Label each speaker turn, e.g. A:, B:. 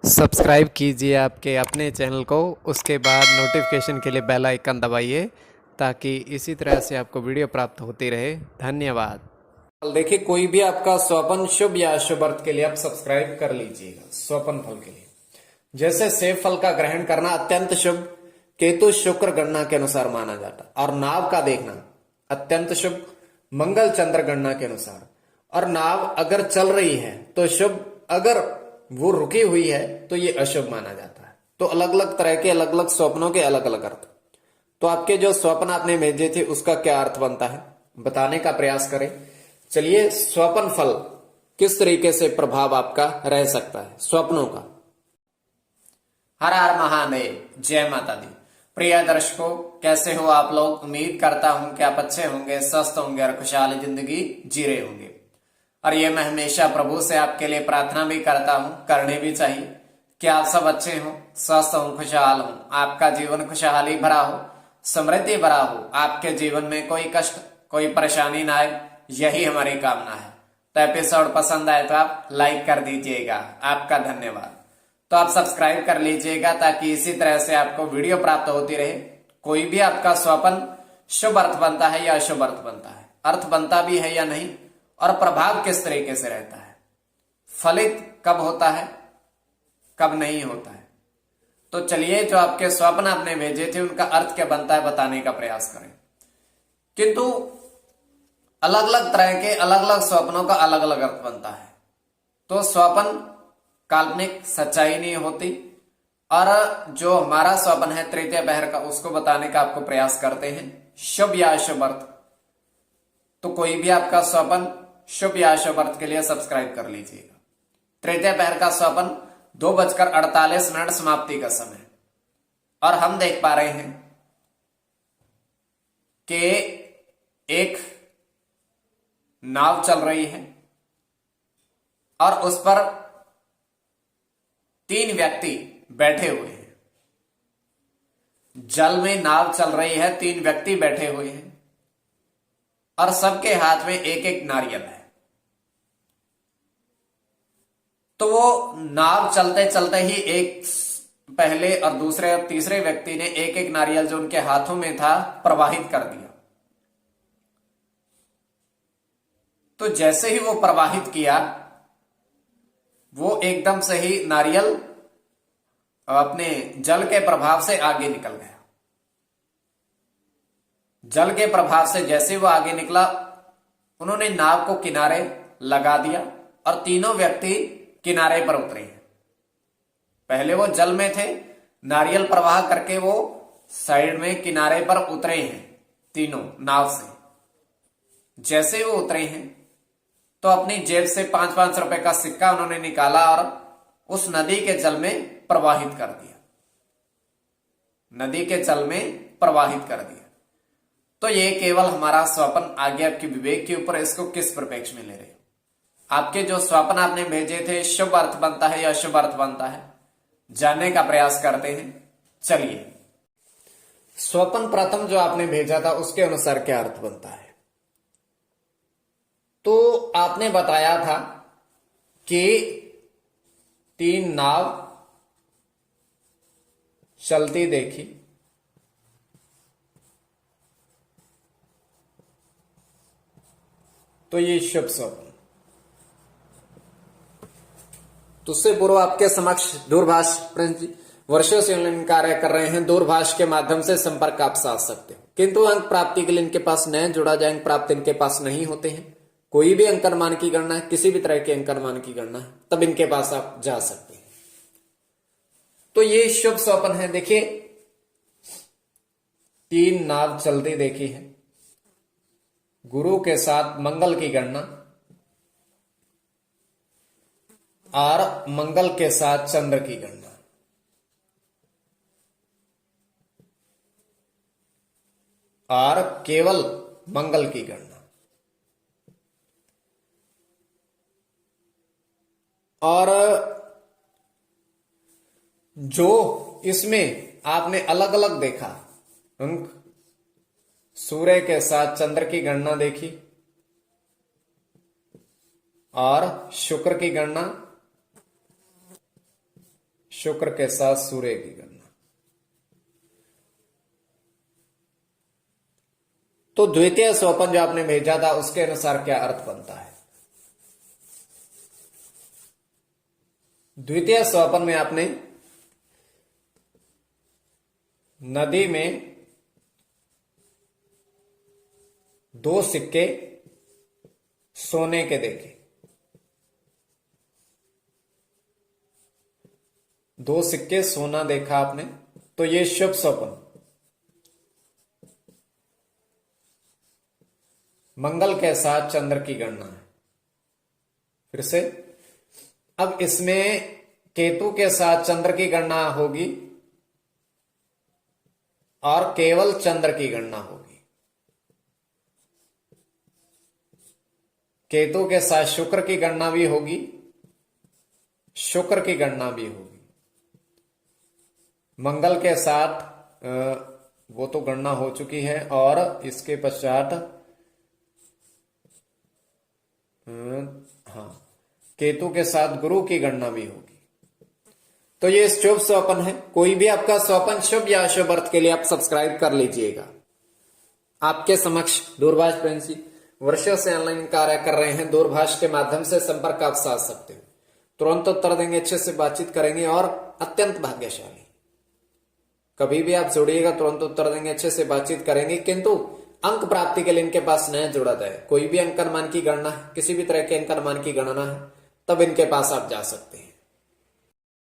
A: Subscribe कीजिए आपके अपने चैनल को, उसके बाद नोटिफिकेशन के लिए बेल आइकन दबाइए ताकि इसी तरह से आपको वीडियो प्राप्त होती रहे। धन्यवाद। देखिए, कोई भी आपका स्वपन शुभ या अशुभ अर्थ के लिए आप सब्सक्राइब कर लीजिएगा। स्वपन फल के लिए जैसे सेब फल का ग्रहण करना अत्यंत शुभ, केतु शुक्र गणना के अनुसार माना जाता, और नाव का देखना अत्यंत शुभ, मंगल चंद्र गणना के अनुसार। और नाव अगर चल रही है तो शुभ, अगर वो रुकी हुई है तो ये अशुभ माना जाता है। तो अलग अलग तरह के अलग अलग स्वप्नों के अलग अलग अर्थ। तो आपके जो स्वप्न आपने भेजे थे उसका क्या अर्थ बनता है बताने का प्रयास करें। चलिए, स्वप्न फल किस तरीके से प्रभाव आपका रह सकता है स्वप्नों का। हर हर महादेव, जय माता दी। प्रिय दर्शकों, कैसे हो आप लोग? उम्मीद करता हूं कि आप अच्छे होंगे, स्वस्थ होंगे और खुशहाल जिंदगी जी रहे होंगे। और ये मैं हमेशा प्रभु से आपके लिए प्रार्थना भी करता हूं, करनी भी चाहिए कि आप सब अच्छे हो, स्वस्थ हो, खुशहाल हो, आपका जीवन खुशहाली भरा हो, समृद्धि भरा हो, आपके जीवन में कोई कष्ट कोई परेशानी ना आए, यही हमारी कामना है। तो एपिसोड पसंद आए तो आप लाइक कर दीजिएगा, आपका धन्यवाद। तो आप सब्सक्राइब कर लीजिएगा ताकि इसी तरह से आपको वीडियो प्राप्त होती रहे। कोई भी आपका स्वप्न शुभ अर्थ बनता है या अशुभ अर्थ बनता है, अर्थ बनता भी है या नहीं, और प्रभाव किस तरीके से रहता है, फलित कब होता है कब नहीं होता है। तो चलिए, जो आपके स्वप्न आपने भेजे थे उनका अर्थ क्या बनता है बताने का प्रयास करें। किंतु अलग अलग तरह के अलग अलग स्वप्नों का अलग अलग अर्थ बनता है। तो स्वप्न काल्पनिक सच्चाई नहीं होती, और जो हमारा स्वप्न है तृतीय पहर का, उसको बताने का आपको प्रयास करते हैं, शुभ या अशुभ अर्थ। तो कोई भी आपका स्वप्न शुभ या अशुभ अर्थ के लिए सब्सक्राइब कर लीजिएगा। तृतीय पहर का स्वप्न 2:48 समाप्ति का समय, और हम देख पा रहे हैं कि एक नाव चल रही है और उस पर 3 व्यक्ति बैठे हुए हैं। जल में नाव चल रही है, 3 व्यक्ति बैठे हुए हैं और सबके हाथ में एक एक नारियल है। तो वो नाव चलते चलते ही एक पहले और दूसरे और तीसरे व्यक्ति ने एक एक नारियल जो उनके हाथों में था प्रवाहित कर दिया। तो जैसे ही वो प्रवाहित किया, वो एकदम से ही नारियल अपने जल के प्रभाव से आगे निकल गया। जल के प्रभाव से जैसे वो आगे निकला, उन्होंने नाव को किनारे लगा दिया और तीनों व्यक्ति किनारे पर उतरे हैं। पहले वो जल में थे, नारियल प्रवाह करके वो साइड में किनारे पर उतरे हैं तीनों नाव से। जैसे वो उतरे हैं तो अपनी जेब से 5-5 रुपए का सिक्का उन्होंने निकाला और उस नदी के जल में प्रवाहित कर दिया। नदी के जल में प्रवाहित कर दिया। तो ये केवल हमारा स्वप्न, आगे आपके विवेक के ऊपर इसको किस परिप्रेक्ष्य में ले रहे हो। आपके जो स्वप्न आपने भेजे थे, शुभ अर्थ बनता है या अशुभ अर्थ बनता है, जानने का प्रयास करते हैं। चलिए, स्वप्न प्रथम जो आपने भेजा था उसके अनुसार क्या अर्थ बनता है। तो आपने बताया था कि 3 नाव चलती देखी, तो ये शुभ स्वप्न। तो उससे पूर्व आपके समक्ष दूरभाष वर्षों से ऑनलाइन कार्य कर रहे हैं, दूरभाष के माध्यम से संपर्क आप साध सकते हो। किंतु अंक प्राप्ति के लिए इनके पास नए जुड़ा जाए, अंक प्राप्ति इनके पास नहीं होते हैं। कोई भी अंक अनुमान की गणना है, किसी भी तरह के अंक अनुमान की गणना है, तब इनके पास आप जा सकते हैं। तो ये शुभ स्वप्न है। देखिए, 3 नाव चलती देखी है, गुरु के साथ मंगल की गणना और मंगल के साथ चंद्र की गणना, और केवल मंगल की गणना। और जो इसमें आपने अलग अलग देखा अंक, सूर्य के साथ चंद्र की गणना देखी और शुक्र की गणना शुक्र के साथ सूर्य की गणना। तो द्वितीय स्वपन जो आपने भेजा था उसके अनुसार क्या अर्थ बनता है? द्वितीय स्वपन में आपने नदी में 2 सिक्के सोने के देखे, 2 सिक्के सोना देखा आपने, तो ये शुभ स्वपन। मंगल के साथ चंद्र की गणना है। फिर से, अब इसमें केतु के साथ चंद्र की गणना होगी और केवल चंद्र की गणना होगी। केतु के साथ शुक्र की गणना भी होगी, शुक्र की गणना भी होगी। मंगल के साथ वो तो गणना हो चुकी है, और इसके पश्चात हाँ, केतु के साथ गुरु की गणना भी होगी। तो ये शुभ स्वपन है। कोई भी आपका स्वपन शुभ या अशुभ अर्थ के लिए आप सब्सक्राइब कर लीजिएगा। आपके समक्ष दूरभाष प्रेमी वर्षों से ऑनलाइन कार्य कर रहे हैं, दूरभाष के माध्यम से संपर्क आप साध सकते हो। तुरंत उत्तर देंगे, अच्छे से बातचीत करेंगे और अत्यंत भाग्यशाली। कभी भी आप जुड़िएगा, तुरंत उत्तर देंगे, अच्छे से बातचीत करेंगे। किंतु अंक प्राप्ति के लिए इनके पास नया जुड़ा है। कोई भी अंक अनुमान की गणना है, किसी भी तरह के अंक अनुमान की गणना है, तब इनके पास आप जा सकते हैं।